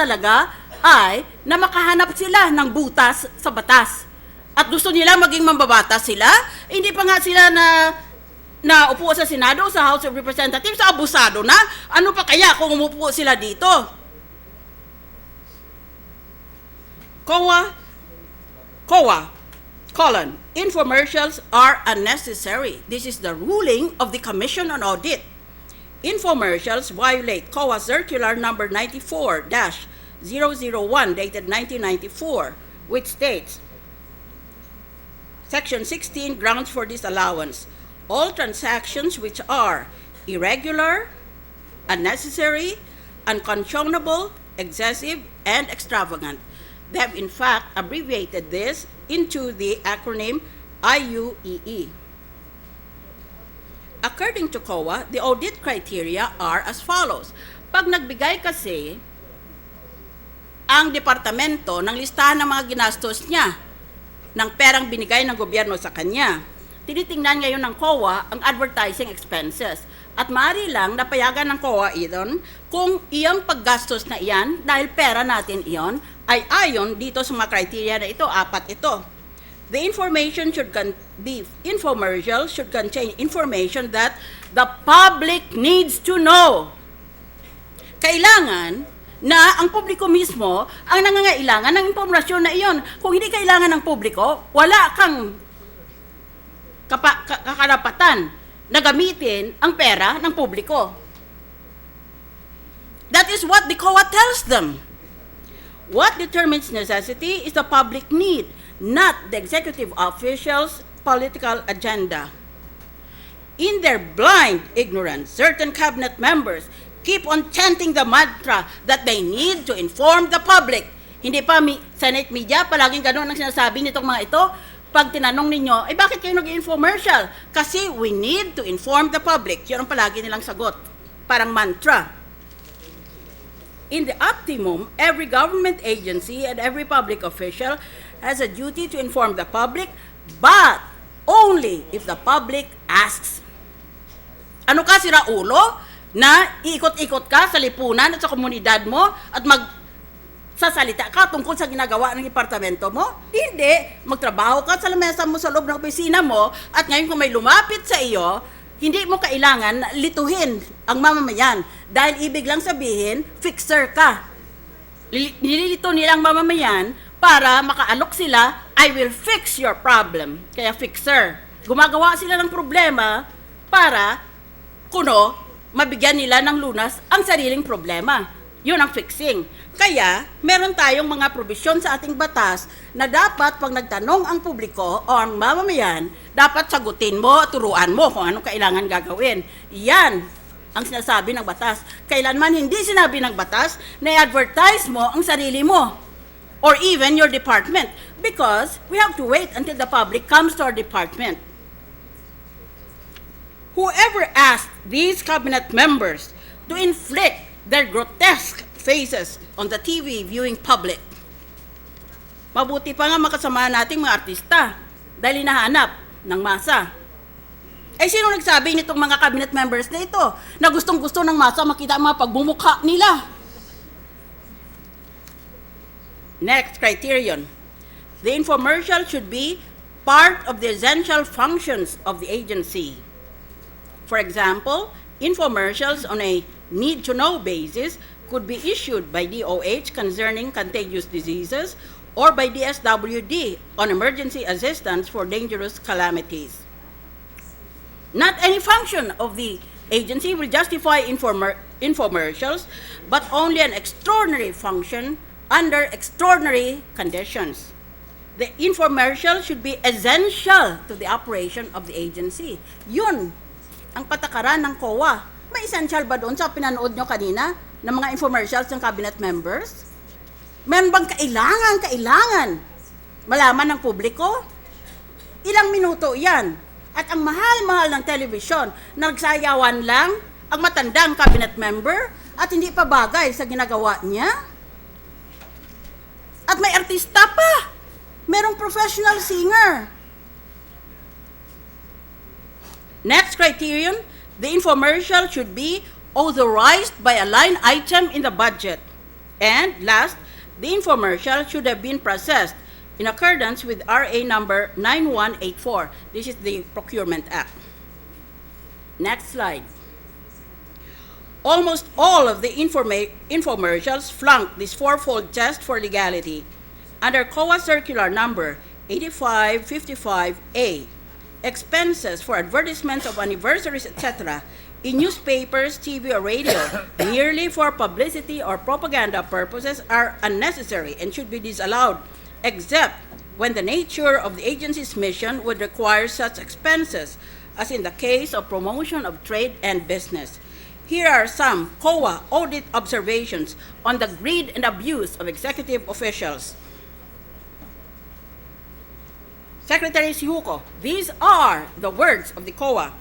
talaga ay na makahanap sila ng butas sa batas. At gusto nila maging mambabatas sila, hindi pa nga sila na upo sa Senado, sa House of Representatives, sa abusado na. Ano pa kaya kung umupo sila dito? Infomercials are unnecessary. This is the ruling of the Commission on Audit. Infomercials violate COA Circular number 94-001 dated 1994, which states, Section 16, grounds for disallowance. All transactions which are irregular, unnecessary, unconscionable, excessive, and extravagant. They have in fact abbreviated this into the acronym IUEE. According to COA, the audit criteria are as follows. Pag nagbigay kasi ang departamento ng listahan ng mga ginastos niya ng perang binigay ng gobyerno sa kanya, tinitingnan ngayon ng COA ang advertising expenses. At maaari lang napayagan ng COA iyon kung iyang paggastos na iyan, dahil pera natin iyon, ay ayon dito sa mga criteria na ito, 4 ito. The information infomercial should contain information that the public needs to know. Kailangan na ang publiko mismo ang nangangailangan ng impormasyon na iyon. Kung hindi kailangan ng publiko, wala kang kakarapatan na gamitin ang pera ng publiko. That is what the COA tells them. What determines necessity is the public need, not the executive official's political agenda. In their blind ignorance, certain cabinet members keep on chanting the mantra that they need to inform the public. Hindi pa Senate media, palaging ganun ang sinasabi nitong mga ito. Pag tinanong ninyo, bakit kayo nag-infomercial? Kasi we need to inform the public. Yun ang palagi nilang sagot. Parang mantra. In the optimum, every government agency and every public official has a duty to inform the public, but only if the public asks. Ano ka, sira ulo, na iikot-ikot ka sa lipunan at sa komunidad mo at magsasalita ka tungkol sa ginagawa ng departamento mo? Hindi. Magtrabaho ka sa lamesa mo sa loob ng opisina mo at ngayon kung may lumapit sa iyo, hindi mo kailangan lituhin ang mamamayan dahil ibig lang sabihin, fixer ka. Nililito nilang mamamayan para makaalok sila, I will fix your problem. Kaya fixer. Gumagawa sila ng problema para mabigyan nila ng lunas ang sariling problema. Yun ang fixing. Kaya, meron tayong mga probisyon sa ating batas na dapat pag nagtanong ang publiko o ang mamamayan, dapat sagutin mo at turuan mo kung anong kailangan gagawin. Yan ang sinasabi ng batas. Kailanman hindi sinabi ng batas na i-advertise mo ang sarili mo or even your department because we have to wait until the public comes to our department. Whoever asked these cabinet members to inflict their grotesque faces on the TV viewing public. Mabuti pa nga makasama nating mga artista dahil hinahanap ng masa. Sino nagsabi nitong mga cabinet members na ito na gustong-gusto ng masa makita ang mga pagbumukha nila? Next criterion. The infomercial should be part of the essential functions of the agency. For example, infomercials on a need-to-know basis could be issued by DOH concerning contagious diseases or by DSWD on emergency assistance for dangerous calamities. Not any function of the agency will justify infomercials, but only an extraordinary function under extraordinary conditions. The infomercial should be essential to the operation of the agency. Yun ang patakaran ng COA. May essential ba doon sa pinanood nyo kanina ng mga infomercials ng cabinet members? Meron bang kailangan malaman ng publiko? Ilang minuto yan. At ang mahal-mahal ng television, nagsayawan lang ang matandang cabinet member at hindi pa bagay sa ginagawa niya. At may artista pa. Merong professional singer. Next criterion, the infomercial should be authorized by a line item in the budget. And last, the infomercial should have been processed in accordance with RA number 9184. This is the Procurement Act. Next slide. Almost all of the infomercials flunked this fourfold test for legality under COA Circular Number 8555A. Expenses for advertisements of anniversaries, etc., in newspapers, TV, or radio, merely for publicity or propaganda purposes, are unnecessary and should be disallowed, except when the nature of the agency's mission would require such expenses, as in the case of promotion of trade and business. Here are some COA audit observations on the greed and abuse of executive officials. Secretary Sihuko, these are the words of the COA.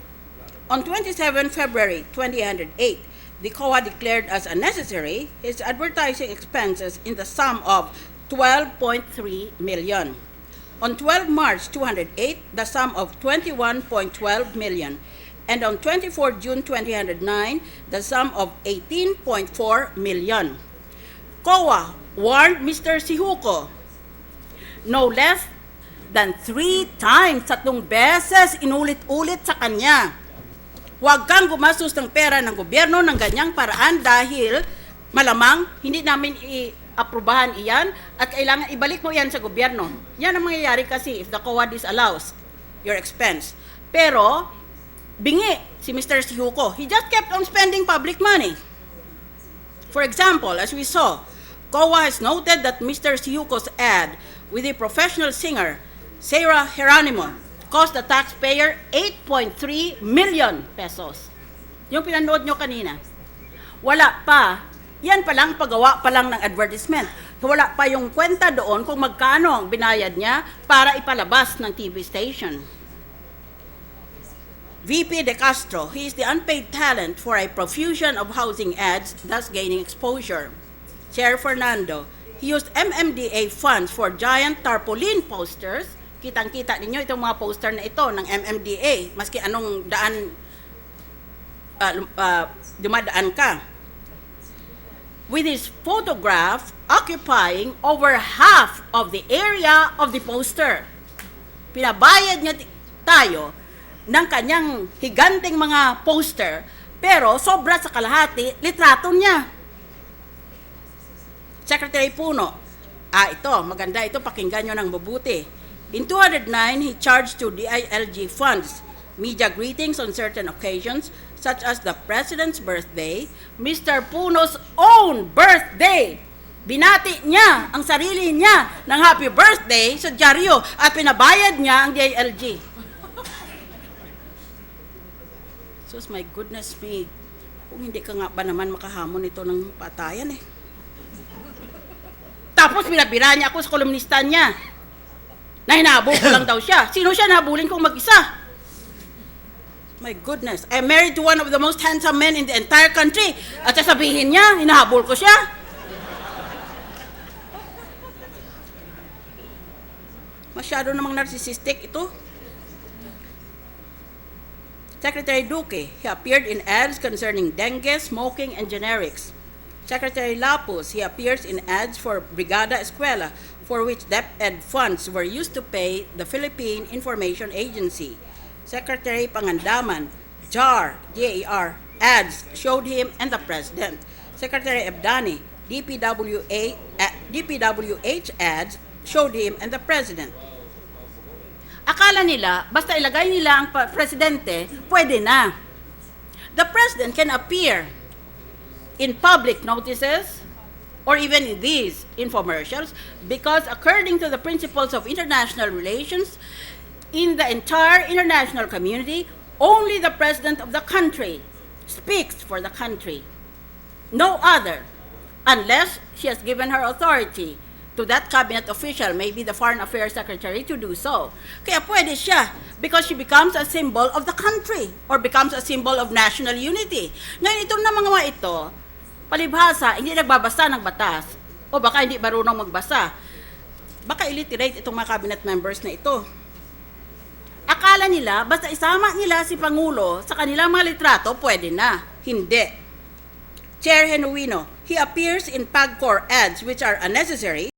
On 27 February 2008, the COA declared as unnecessary his advertising expenses in the sum of 12.3 million. On 12 March 2008, the sum of 21.12 million. And on 24 June 2009, the sum of 18.4 million. COA warned Mr. Sihuko, no less than 3 times, 3 beses inulit-ulit sa kanya. Huwag kang gumastos ng pera ng gobyerno ng ganyang paraan dahil malamang hindi namin i-aprobahan iyan at kailangan ibalik mo yan sa gobyerno. Yan ang mangyayari kasi if the COA disallows your expense. Pero, bingi si Mr. Sihuko. He just kept on spending public money. For example, as we saw, COA has noted that Mr. Sihuko's ad with a professional singer, Sarah Geronimo, cost the taxpayer 8.3 million pesos. Yung pinanood nyo kanina. Wala pa. Yan pa lang, paggawa pa lang ng advertisement. Wala pa yung kwenta doon kung magkano ang binayad niya para ipalabas ng TV station. VP De Castro, he is the unpaid talent for a profusion of housing ads, thus gaining exposure. Chair Fernando, he used MMDA funds for giant tarpaulin posters. Kitang-kita ninyo itong mga poster na ito ng MMDA, maski anong daan dumadaan ka. With his photograph occupying over half of the area of the poster. Pinabayad niya tayo ng kanyang higanting mga poster, pero sobra sa kalahati, litrato niya. Secretary Puno, ito, maganda ito, pakinggan nyo ng mabuti. In 2009, he charged to DILG funds media greetings on certain occasions, such as the President's birthday, Mr. Puno's own birthday. Binati niya ang sarili niya ng happy birthday sa dyaryo at pinabayad niya ang DILG. Sus, my goodness me. Kung hindi ka nga ba naman makahamon ito ng patayan eh. Tapos binabira niya ako sa kolumnista niya. Na hinahabol ko lang daw siya. Sino siya nahabulin kong mag-isa? My goodness. I'm married to one of the most handsome men in the entire country. At sasabihin niya, hinahabol ko siya. Masyado namang narcissistic ito. Secretary Duque, he appeared in ads concerning dengue, smoking, and generics. Secretary Lapus, he appears in ads for Brigada Escuela, for which DepEd funds were used to pay the Philippine Information Agency. Secretary Pangandaman, JAR, JAR, ads showed him and the President. Secretary Ebdani, DPWH ads showed him and the President. Akala nila, basta ilagay nila ang Presidente, pwede na. The President can appear in public notices, or even in these infomercials, because according to the principles of international relations, in the entire international community, only the president of the country speaks for the country. No other, unless she has given her authority to that cabinet official, maybe the Foreign Affairs Secretary, to do so. Kaya pwede siya, because she becomes a symbol of the country, or becomes a symbol of national unity. Ngayon, itong na mga ito, palibhasa, hindi nagbabasa ng batas, o baka hindi marunong magbasa. Baka illiterate itong mga cabinet members na ito. Akala nila, basta isama nila si Pangulo sa kanilang mga litrato, pwede na. Hindi. Chair Genuino, He appears in PAGCOR ads which are unnecessary